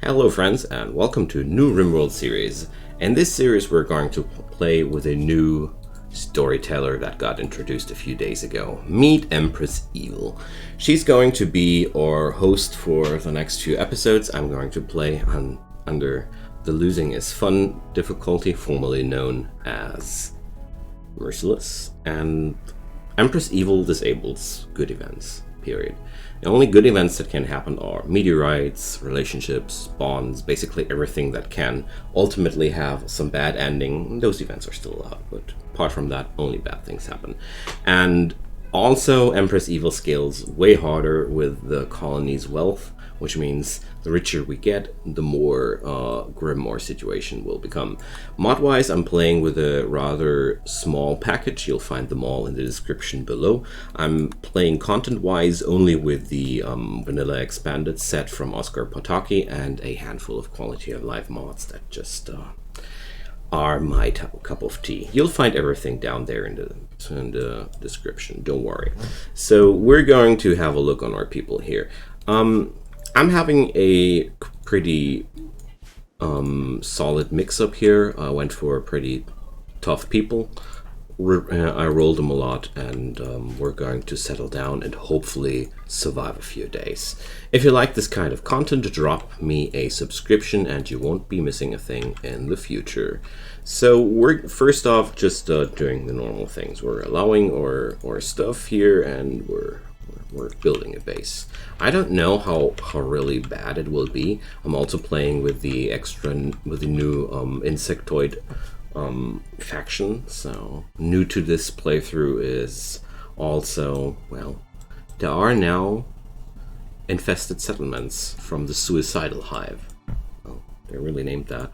Hello friends and welcome to a new Rimworld series. In this series we're going to play with a new storyteller that got introduced a few days ago. Meet Empress Evil. She's going to be our host for the next few episodes. I'm going to play under the Losing is Fun difficulty, formerly known as Merciless, and Empress Evil disables good events, period. The only good events that can happen are meteorites, relationships, bonds, basically everything that can ultimately have some bad ending. Those events are still allowed, but apart from that, only bad things happen. And also, Empress Evil scales way harder with the colony's wealth, which means the richer we get, the more grim our situation will become. Mod-wise, I'm playing with a rather small package. You'll find them all in the description below. I'm playing content-wise only with the vanilla expanded set from Oscar Potocki and a handful of quality of life mods that just are my cup of tea. You'll find everything down there in the description, don't worry. So we're going to have a look on our people here. I'm having a pretty solid mix-up here. I went for pretty tough people. I rolled them a lot, and we're going to settle down and hopefully survive a few days. If you like this kind of content, drop me a subscription and you won't be missing a thing in the future. So we're first off just doing the normal things. We're allowing our stuff here, and we're building a base. I don't know how really bad it will be. I'm also playing with the new insectoid faction. So new to this playthrough is also, well, there are now infested settlements from the suicidal hive. Oh, they really named that.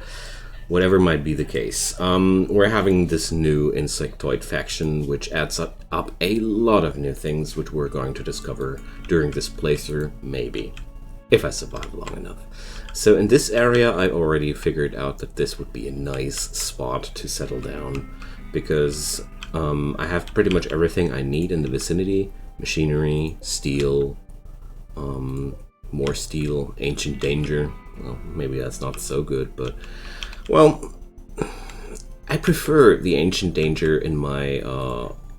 Whatever might be the case. We're having this new insectoid faction, which adds up a lot of new things, which we're going to discover during this playthrough, maybe, if I survive long enough. So in this area, I already figured out that this would be a nice spot to settle down, because I have pretty much everything I need in the vicinity. Machinery, steel, more steel, ancient danger. Well, maybe that's not so good, but... well, I prefer the ancient danger in my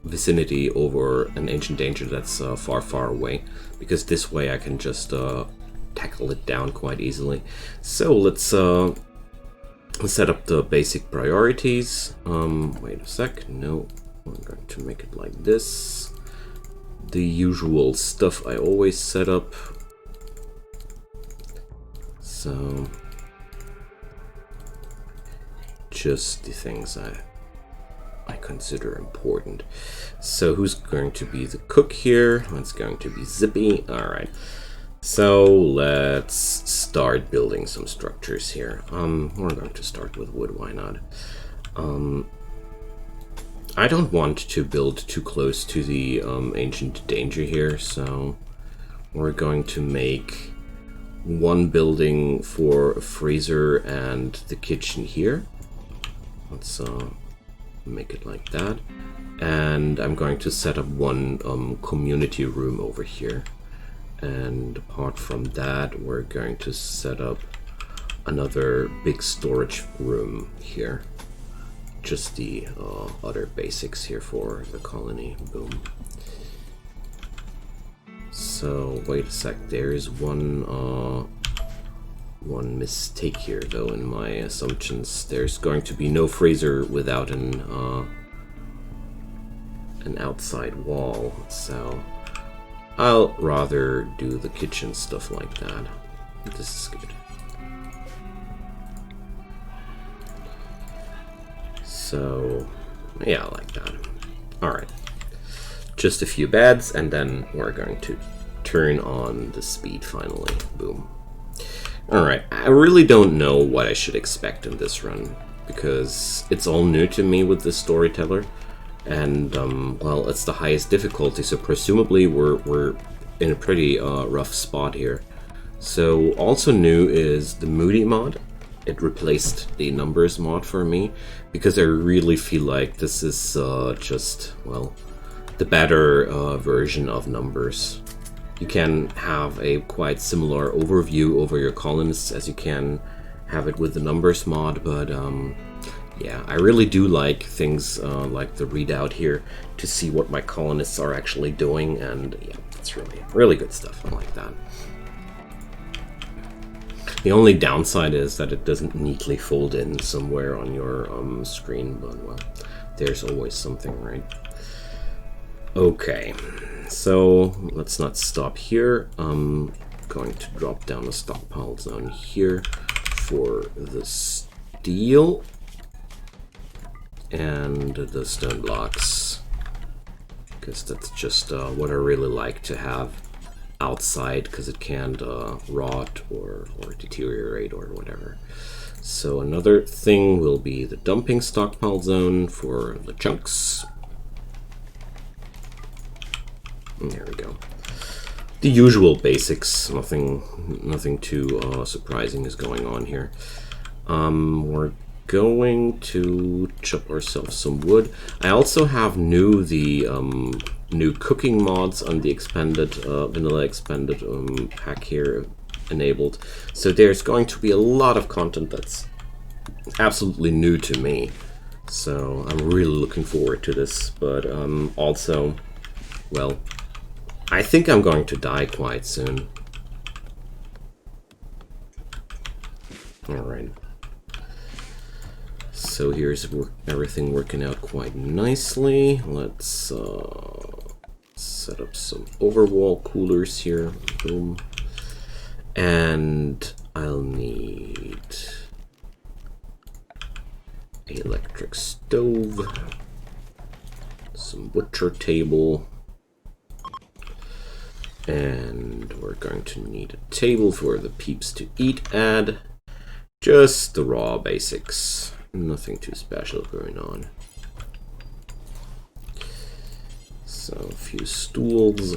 vicinity over an ancient danger that's far away, because this way I can just tackle it down quite easily. So let's set up the basic priorities. Wait a sec, no, I'm going to make it like this. The usual stuff I always set up. So... just the things I consider important. So who's going to be the cook here? It's going to be Zippy. Alright. So let's start building some structures here. We're going to start with wood, why not? I don't want to build too close to the ancient danger here, so we're going to make one building for a freezer and the kitchen here. Let's make it like that. And I'm going to set up one community room over here. And apart from that, we're going to set up another big storage room here. Just the other basics here for the colony. Boom. So, wait a sec. There's one mistake here, though, in my assumptions. There's going to be no freezer without an outside wall, so I'll rather do the kitchen stuff like that. This is good. So, yeah, I like that. Alright. Just a few beds, and then we're going to turn on the speed finally. Boom. Alright, I really don't know what I should expect in this run, because it's all new to me with this storyteller, and, well, it's the highest difficulty, so presumably we're in a pretty rough spot here. So, also new is the Moody Mode. It replaced the Numbers mod for me, because I really feel like this is just, well, the better version of Numbers. you can have a quite similar overview over your colonists as you can have it with the numbers mod, but yeah, I really do like things like the readout here to see what my colonists are actually doing, and yeah, it's really good stuff. I like that. The only downside is that it doesn't neatly fold in somewhere on your screen, but well, there's always something, right? Okay, so let's not stop here. I'm going to drop down the stockpile zone here for the steel and the stone blocks, because that's just what I really like to have outside, because it can't rot or deteriorate or whatever. So another thing will be the dumping stockpile zone for the chunks. And there we go. The usual basics, nothing too surprising is going on here. We're going to chop ourselves some wood. I also have new cooking mods on the expanded vanilla expanded pack here enabled, so there's going to be a lot of content that's absolutely new to me, so I'm really looking forward to this. But also, well, I think I'm going to die quite soon. Alright, so here's everything working out quite nicely. Let's set up some overwall coolers here. Boom. And I'll need an electric stove, some butcher table, and we're going to need a table for the peeps to eat at. Just the raw basics. Nothing too special going on. So a few stools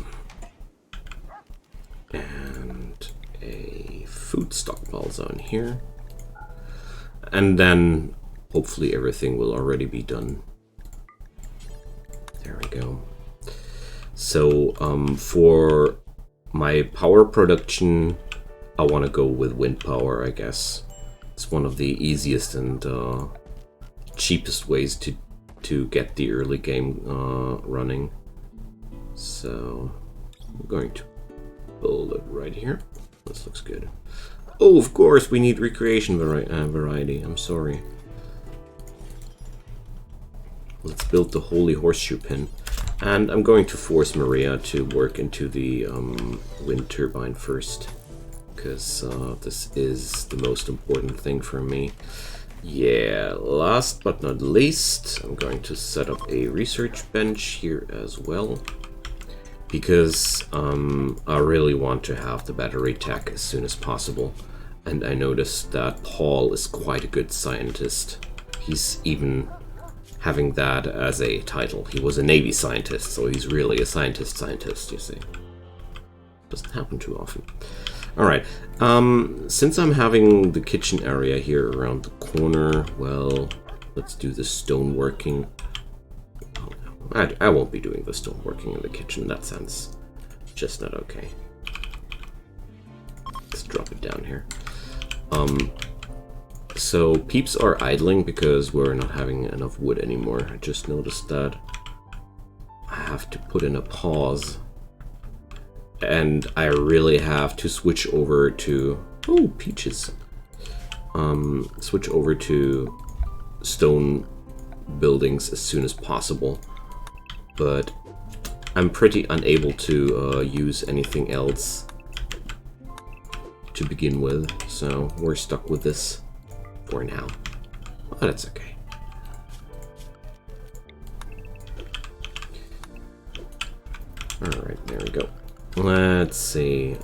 and a food stockpile zone here, and then hopefully everything will already be done. There we go. So for my power production, I want to go with wind power, I guess. It's one of the easiest and cheapest ways to get the early game running. So I'm going to build it right here. This looks good. Oh, of course, we need recreation variety. I'm sorry. Let's build the holy horseshoe pin. And I'm going to force Maria to work into the wind turbine first, because this is the most important thing for me. Yeah, last but not least, I'm going to set up a research bench here as well, because I really want to have the battery tech as soon as possible. And I noticed that Paul is quite a good scientist. He's even having that as a title. He was a Navy scientist, so he's really a scientist, you see. Doesn't happen too often. Alright, since I'm having the kitchen area here around the corner, well, let's do the stoneworking. I won't be doing the stoneworking in the kitchen, that sounds just not okay. Let's drop it down here. So peeps are idling because we're not having enough wood anymore. I just noticed that. I have to put in a pause. And I really have to switch over to... Oh, peaches. Switch over to stone buildings as soon as possible. But I'm pretty unable to use anything else to begin with. So we're stuck with this for now. Well, that's okay. Alright, there we go. Let's see.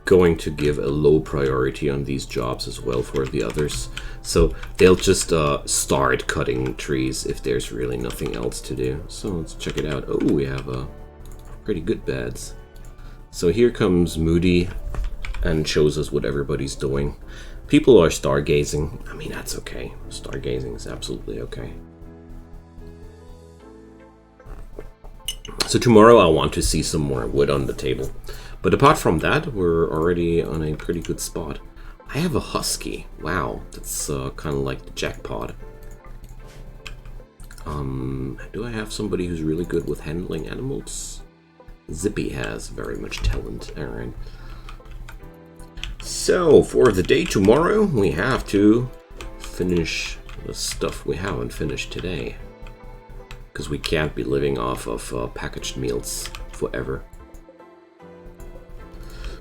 Going to give a low priority on these jobs as well for the others. So they'll just start cutting trees if there's really nothing else to do. So let's check it out. Oh, we have pretty good beds. So here comes Moody and shows us what everybody's doing. People are stargazing. I mean, that's okay. Stargazing is absolutely okay. So tomorrow I want to see some more wood on the table. But apart from that, we're already on a pretty good spot. I have a husky. Wow, that's kind of like the jackpot. Do I have somebody who's really good with handling animals? Zippy has very much talent. Alright. So, for the day tomorrow, we have to finish the stuff we haven't finished today. Because we can't be living off of packaged meals forever.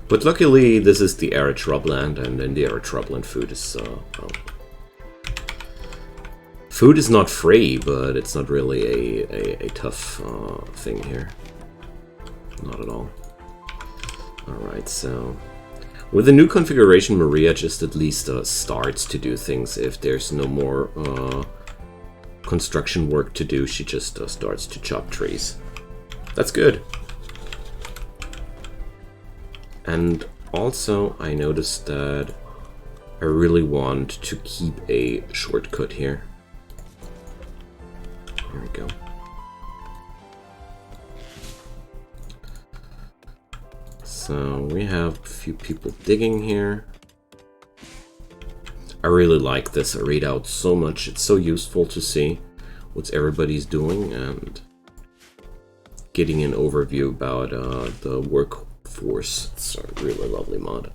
But luckily, this is the arid shrubland, and in the arid shrubland, food is, well, food is not free, but it's not really a tough thing here. Not at all. Alright, so with the new configuration, Maria just at least starts to do things. If there's no more construction work to do, she just starts to chop trees. That's good. And also, I noticed that I really want to keep a shortcut here. There we go. So we have a few people digging here. I really like this readout so much. It's so useful to see what everybody's doing and getting an overview about the workforce. It's a really lovely mod.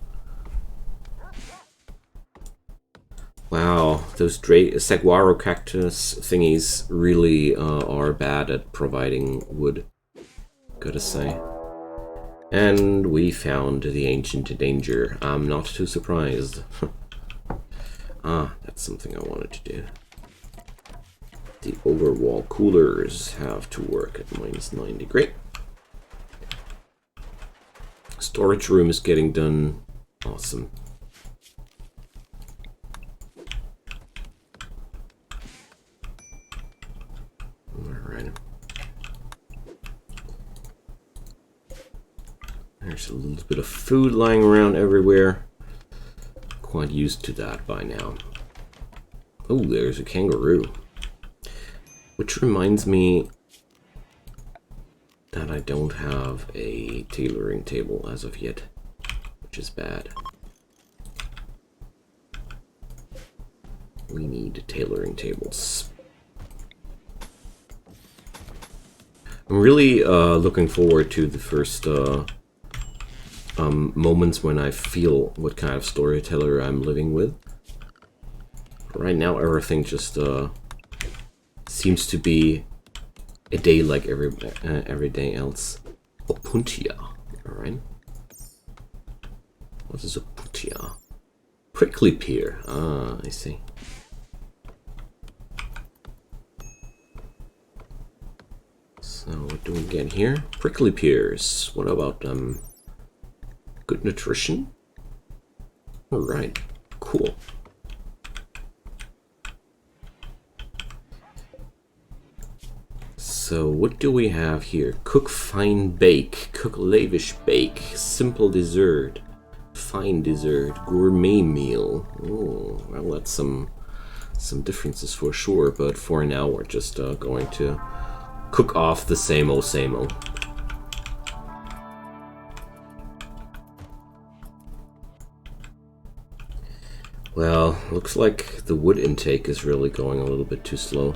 Wow, those saguaro cactus thingies really are bad at providing wood, gotta say. And we found the ancient danger. I'm not too surprised. Ah, that's something I wanted to do. The overwall coolers have to work at -90. Great. Storage room is getting done. Awesome. Alright. There's a little bit of food lying around everywhere. Quite used to that by now. Oh, there's a kangaroo. Which reminds me that I don't have a tailoring table as of yet, which is bad. We need tailoring tables. I'm really looking forward to the first moments when I feel what kind of storyteller I'm living with. Right now, everything just seems to be a day like every day else. Opuntia, all right. What is Opuntia? Prickly pear. Ah, I see. So what do we get here? Prickly pears. What about them? Good nutrition. All right, cool. So what do we have here? Cook, fine, bake. Cook, lavish, bake. Simple dessert. Fine dessert. Gourmet meal. Oh, well, that's some differences for sure. But for now, we're just going to cook off the same old, same old. Well, looks like the wood intake is really going a little bit too slow.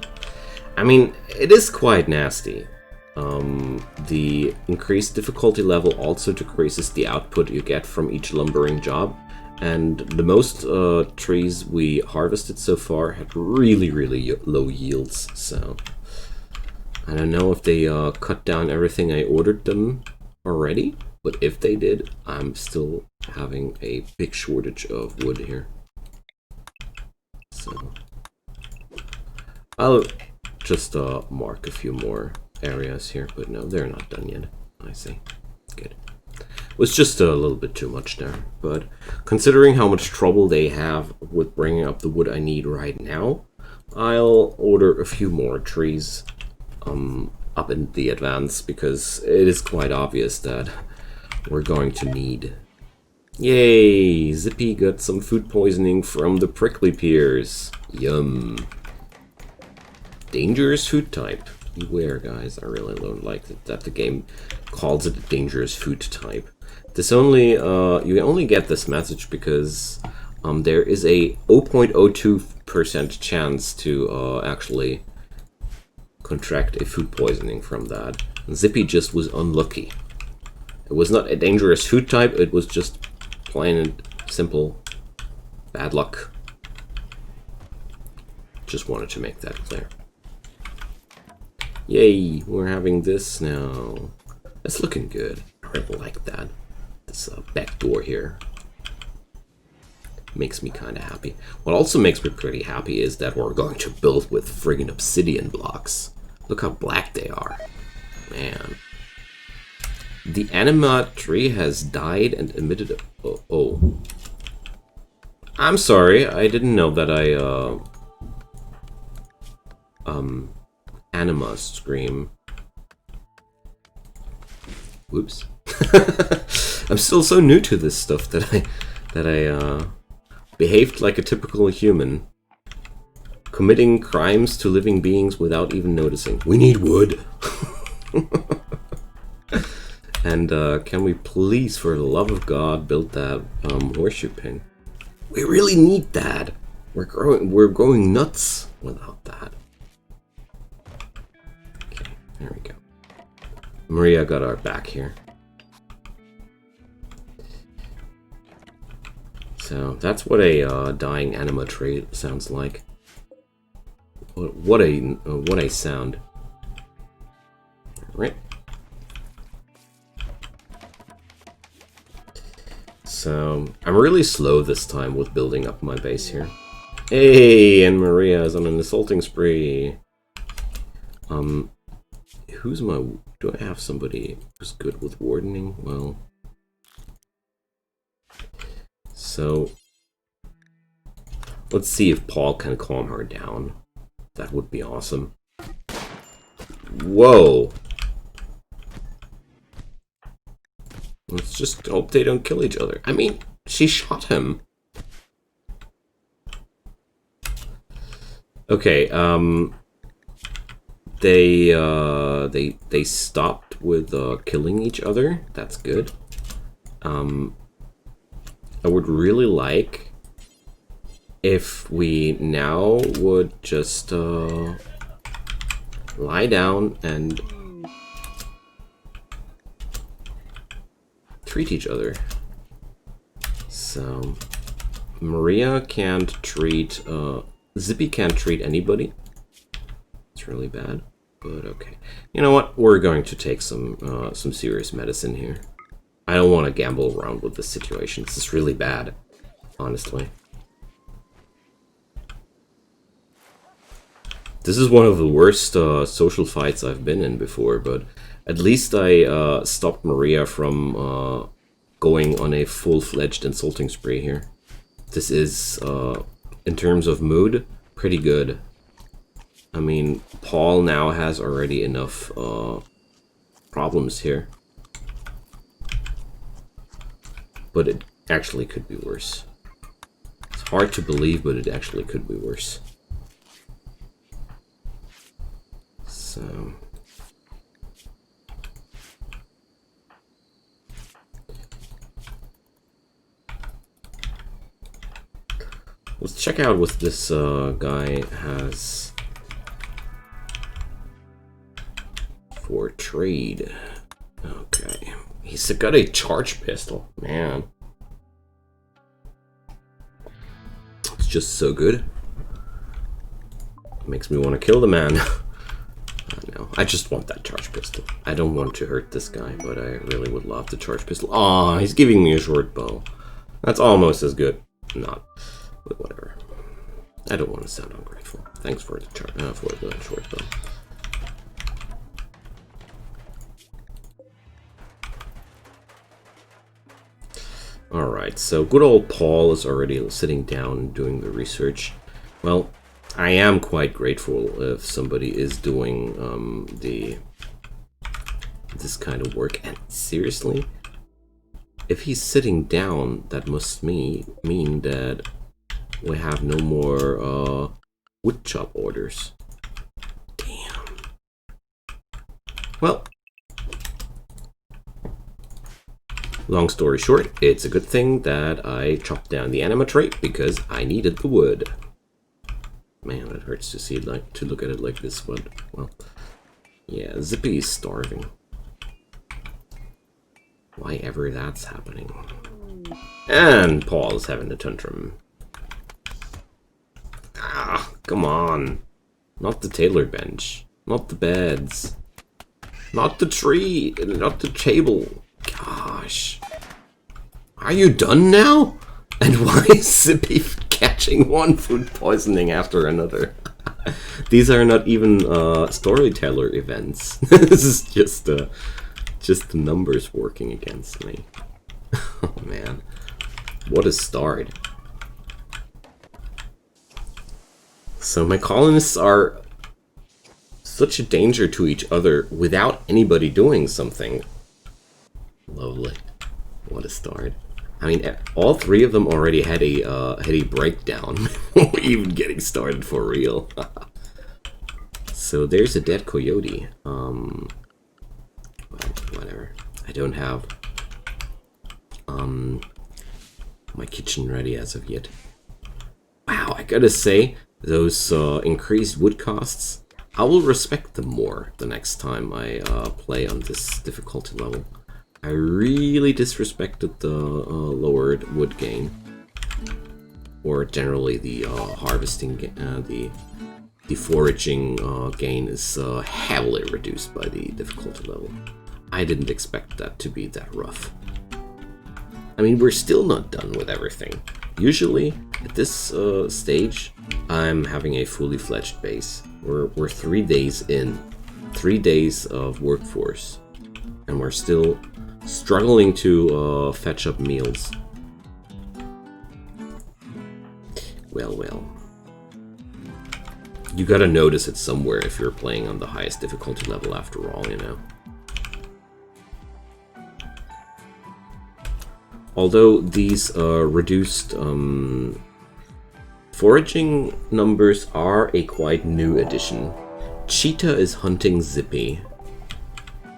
I mean, it is quite nasty. The increased difficulty level also decreases the output you get from each lumbering job. And the most trees we harvested so far had really, really low yields. So I don't know if they cut down everything I ordered them already. But if they did, I'm still having a big shortage of wood here. So I'll just mark a few more areas here, but no, they're not done yet. I see. Good. It was just a little bit too much there, but considering how much trouble they have with bringing up the wood I need right now, I'll order a few more trees up in the advance, because it is quite obvious that we're going to need. Yay! Zippy got some food poisoning from the prickly pears. Yum. Dangerous food type. Beware, guys. I really don't like that the game calls it a dangerous food type. This only you only get this message because there is a 0.02% chance to actually contract a food poisoning from that. And Zippy just was unlucky. It was not a dangerous food type, it was just plain and simple bad luck. Just wanted to make that clear. Yay, we're having this now. That's looking good. I really like that. This back door here makes me kind of happy. What also makes me pretty happy is that we're going to build with friggin' obsidian blocks. Look how black they are. Man. The anima tree has died and emitted a... Oh. I'm sorry, I didn't know that anima scream. Whoops. I'm still so new to this stuff that I behaved like a typical human, committing crimes to living beings without even noticing. We need wood. And can we please, for the love of God, build that horseshoe pin? We really need that. We're growing nuts without that. Okay, there we go. Maria got our back here. So that's what a dying anima tree sounds like. What a sound! All right. So I'm really slow this time with building up my base here. Hey, and Maria is on an assaulting spree. Who's my? Do I have somebody who's good with wardening? Well. So, let's see if Paul can calm her down. That would be awesome. Whoa! Let's just hope they don't kill each other. I mean, she shot him. Okay, they stopped with killing each other. That's good. I would really like if we now would just lie down and treat each other. So Maria can't treat Zippy can't treat anybody. It's really bad, but okay. You know what? We're going to take some serious medicine here. I don't want to gamble around with this situation. This is really bad, honestly. This is one of the worst social fights I've been in before, but at least I stopped Maria from going on a full-fledged insulting spree here. This is, in terms of mood, pretty good. I mean, Paul now has already enough problems here. But it actually could be worse. It's hard to believe, but it actually could be worse. So... let's check out what this guy has for trade. Okay. He's got a charge pistol. Man. It's just so good. Makes me want to kill the man. No, I just want that charge pistol. I don't want to hurt this guy, but I really would love the charge pistol. Aw, he's giving me a short bow. That's almost as good. Not, but whatever. I don't want to sound ungrateful. Thanks for the short bow. Alright, so good old Paul is already sitting down and doing the research. Well, I am quite grateful if somebody is doing this kind of work. And seriously, if he's sitting down, that must mean that we have no more wood chop orders. Damn. Well, long story short, it's a good thing that I chopped down the anima trait because I needed the wood. Man, it hurts to see it to look at it like this, but well, yeah, Zippy is starving. Why ever that's happening. And Paul's having a tantrum. Ah, come on. Not the tailor bench. Not the beds. Not the tree. Not the table. Gosh. Are you done now? And why is Zippy catching one food poisoning after another? These are not even storyteller events. This is just the numbers working against me. Oh man. What a start. So my colonists are such a danger to each other without anybody doing something. Lovely. What a start. I mean, all three of them already had a breakdown before even getting started for real. So there's a dead coyote. Well, whatever. I don't have my kitchen ready as of yet. Wow, I gotta say, those increased wood costs, I will respect them more the next time I play on this difficulty level. I really disrespected the lowered wood gain, or generally the harvesting, the foraging gain is heavily reduced by the difficulty level. I didn't expect that to be that rough. I mean, we're still not done with everything. Usually, at this stage, I'm having a fully fledged base. We're 3 days in, 3 days of workforce, and we're still struggling to fetch up meals. Well. You gotta notice it somewhere if you're playing on the highest difficulty level after all, you know. Although these reduced foraging numbers are a quite new addition. Cheetah is hunting Zippy.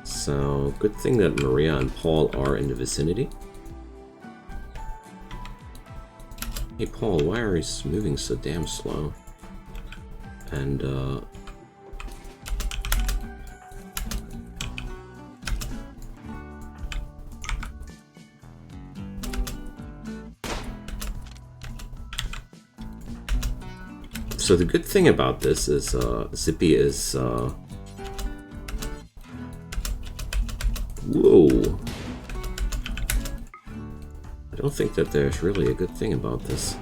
So, good thing that Maria and Paul are in the vicinity. Hey Paul, why are you moving so damn slow? And so the good thing about this is Zippy is whoa. I don't think that there's really a good thing about this.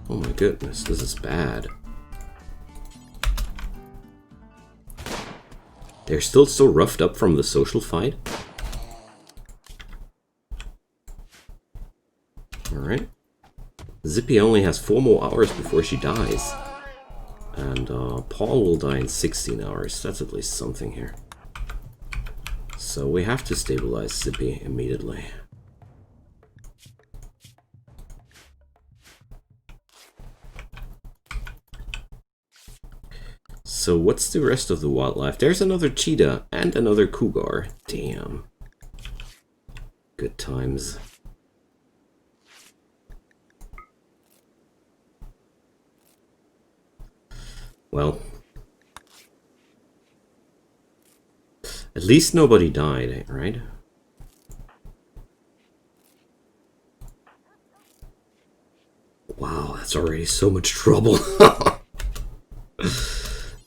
Oh my goodness, this is bad. They're still so roughed up from the social fight. Alright. Zippy only has 4 more hours before she dies. And Paul will die in 16 hours. That's at least something here. So we have to stabilize Zippy immediately. So what's the rest of the wildlife? There's another cheetah and another cougar. Damn. Good times. Well, at least nobody died, right? Wow, that's already so much trouble.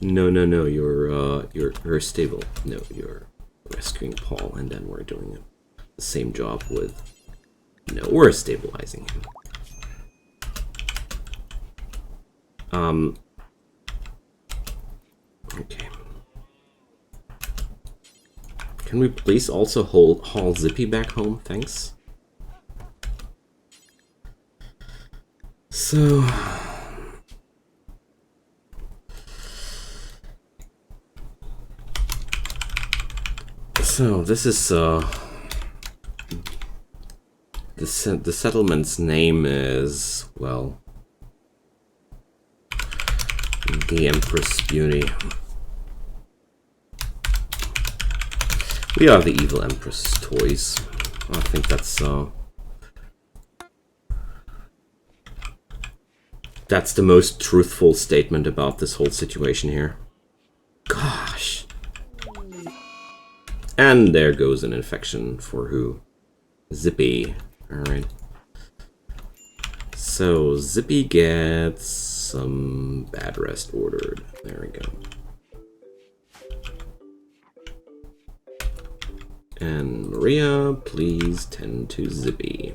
No, you're stable. No, you're rescuing Paul, and then we're doing the same job with... No, we're stabilizing him. Okay. Can we please also haul Zippy back home? Thanks. So this is the settlement's name is, well, The Empress Beauty. We are the Evil Empress toys. I think that's the most truthful statement about this whole situation here. Gosh. And there goes an infection for who? Zippy. Alright. So, Zippy gets some bad rest ordered. There we go. And Maria, please tend to Zippy.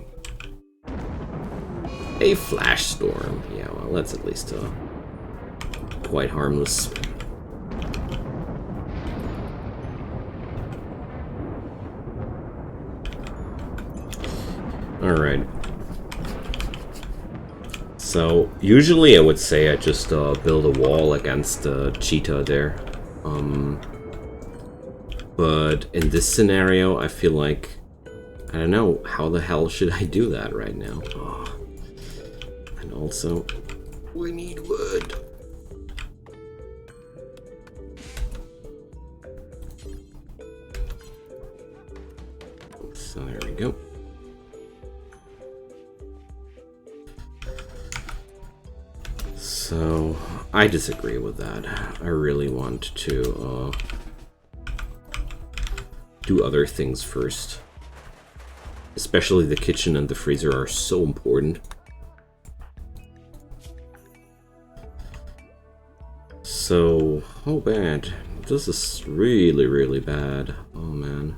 A flash storm. Yeah, well, that's at least quite harmless. Alright. So, usually I would say I just build a wall against the cheetah there. But in this scenario, I feel like, I don't know, how the hell should I do that right now? Oh. And also, we need wood. So there we go. So, I disagree with that. I really want to do other things first. Especially the kitchen and the freezer are so important. So, how bad? This is really, really bad. Oh man.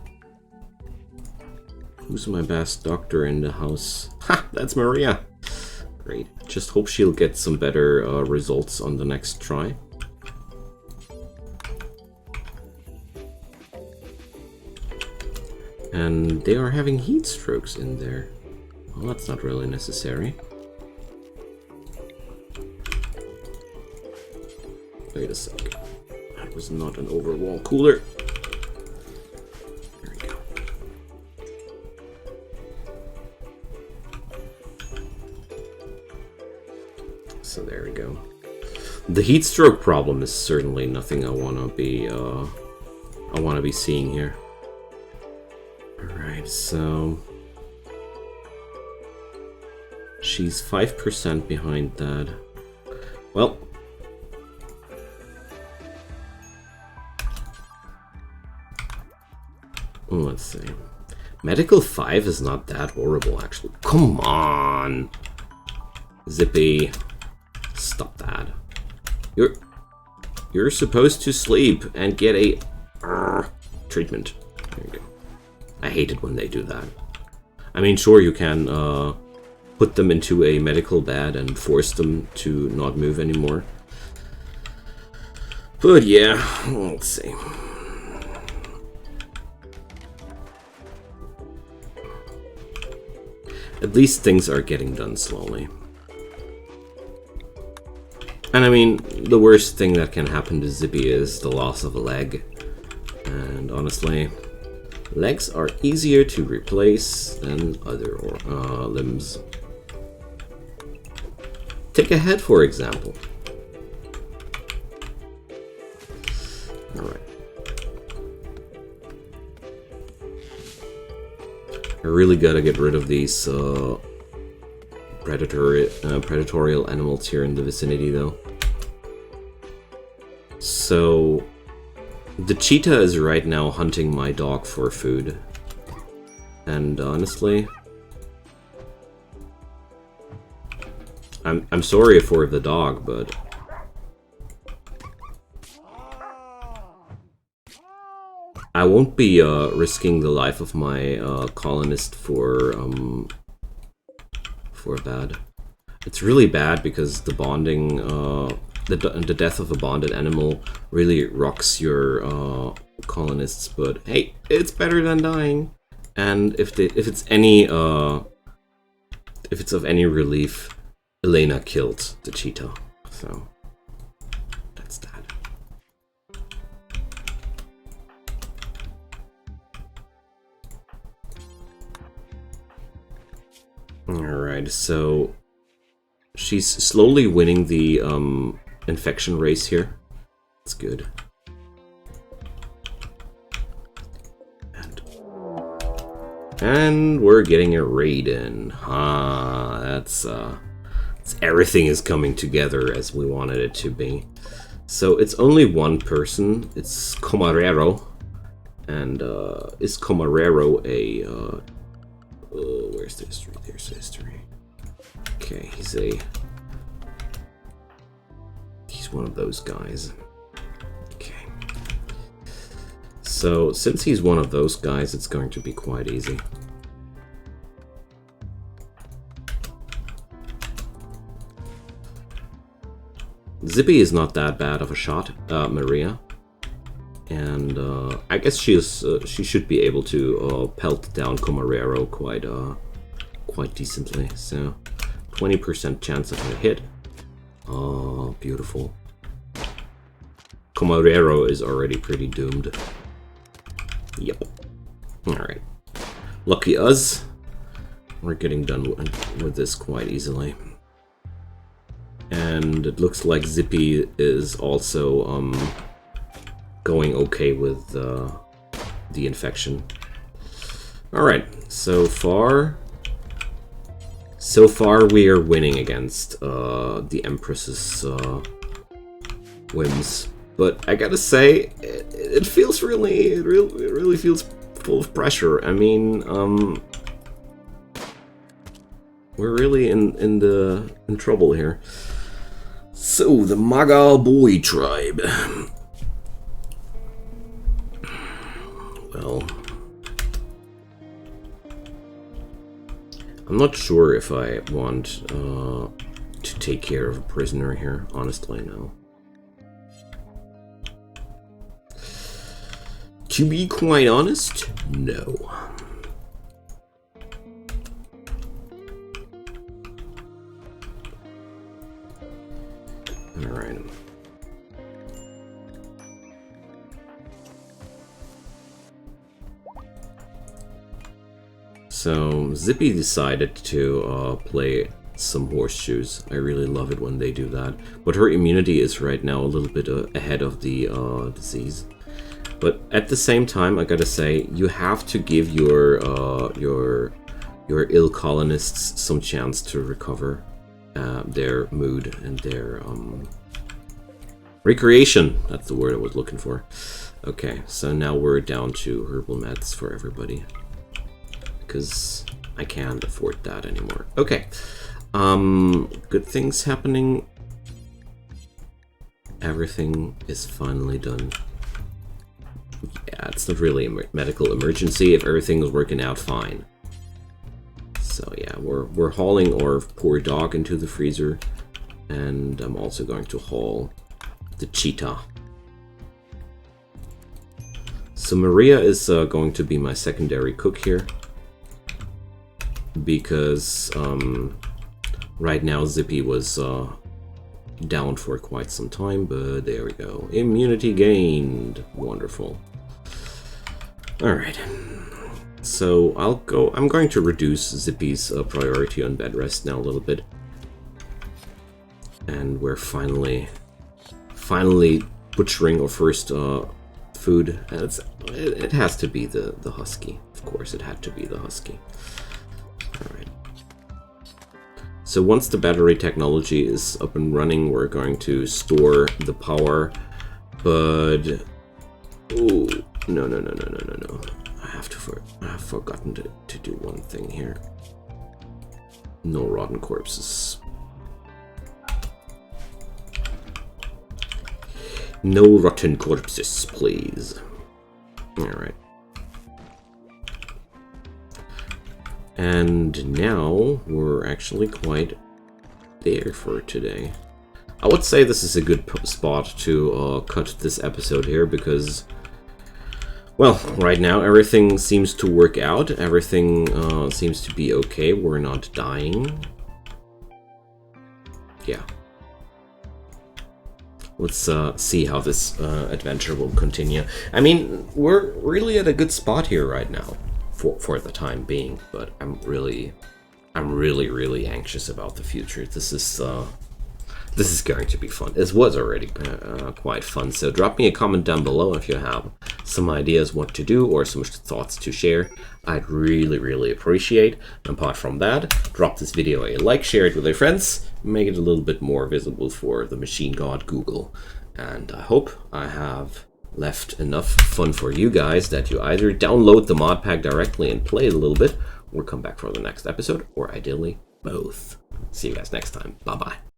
Who's my best doctor in the house? Ha! That's Maria! Great. Just hope she'll get some better results on the next try. And they are having heat strokes in there. Well, that's not really necessary. Wait a sec. That was not an overwall cooler. There we go. So there we go. The heat stroke problem is certainly nothing I wanna be seeing here. Alright, so she's 5% behind that. Well, let's see. Medical 5 is not that horrible, actually. Come on! Zippy. Stop that. You're supposed to sleep and get a treatment. There you go. I hate it when they do that. I mean, sure, you can put them into a medical bed and force them to not move anymore. But yeah, let's see. At least things are getting done slowly. And I mean, the worst thing that can happen to Zippy is the loss of a leg. And honestly, legs are easier to replace than other limbs. Take a head, for example. Alright. I really gotta get rid of these predatorial animals here in the vicinity, though. So, the cheetah is right now hunting my dog for food. And honestly, I'm sorry for the dog, but I won't be risking the life of my colonist for that. It's really bad because the bonding, the death of a bonded animal really rocks your colonists. But hey, it's better than dying. And if it's of any relief, Elena killed the cheetah. So that's that. Alright, so she's slowly winning the infection race here. That's good. And we're getting a raid in. That's everything is coming together as we wanted it to be. So it's only one person. It's Comarero. And is Comarero a where's the history? There's the history. Okay, he's one of those guys. Okay. So since he's one of those guys, it's going to be quite easy. Zippy is not that bad of a shot, Maria. And I guess she should be able to pelt down Comarero quite decently. So 20% chance of a hit. Oh, beautiful. Comarero is already pretty doomed. Yep. Alright. Lucky us. We're getting done with this quite easily. And it looks like Zippy is also going okay with the infection. Alright, so far we are winning against the Empress's whims. But I gotta say, it feels it really feels full of pressure. I mean, we're really in trouble here. So the Magal Boy tribe. Well, I'm not sure if I want to take care of a prisoner here. Honestly, no. To be quite honest, no. Alright. So, Zippy decided to play some horseshoes. I really love it when they do that. But her immunity is right now a little bit ahead of the disease. But at the same time, I gotta say, you have to give your ill colonists some chance to recover their mood and their recreation. That's the word I was looking for. Okay, so now we're down to herbal meds for everybody, because I can't afford that anymore. Okay, good things happening. Everything is finally done. Yeah, it's not really a medical emergency if everything is working out fine. So yeah, we're hauling our poor dog into the freezer, and I'm also going to haul the cheetah. So Maria is going to be my secondary cook here, because right now Zippy was down for quite some time, but there we go. Immunity gained. Wonderful. Alright. So I'm going to reduce Zippy's priority on bed rest now a little bit. And we're finally butchering our first food. And it has to be the husky. Of course, it had to be the husky. Alright. So once the battery technology is up and running, we're going to store the power. But oh no! I have forgotten to do one thing here. No rotten corpses. No rotten corpses, please. Alright. And now we're actually quite there for today. I would say this is a good spot to cut this episode here, because, well, right now everything seems to work out. Everything seems to be okay. We're not dying. Yeah. Let's see how this adventure will continue. I mean, we're really at a good spot here right now, for the time being. But I'm really anxious about the future. This is this is going to be fun. This was already quite fun. So drop me a comment down below if you have some ideas what to do or some thoughts to share. I'd really appreciate. And apart from that, drop this video a like, share it with your friends, make it a little bit more visible for the machine god Google. And I hope I have left enough fun for you guys that you either download the mod pack directly and play it a little bit, or come back for the next episode, or ideally both. See you guys next time. Bye bye.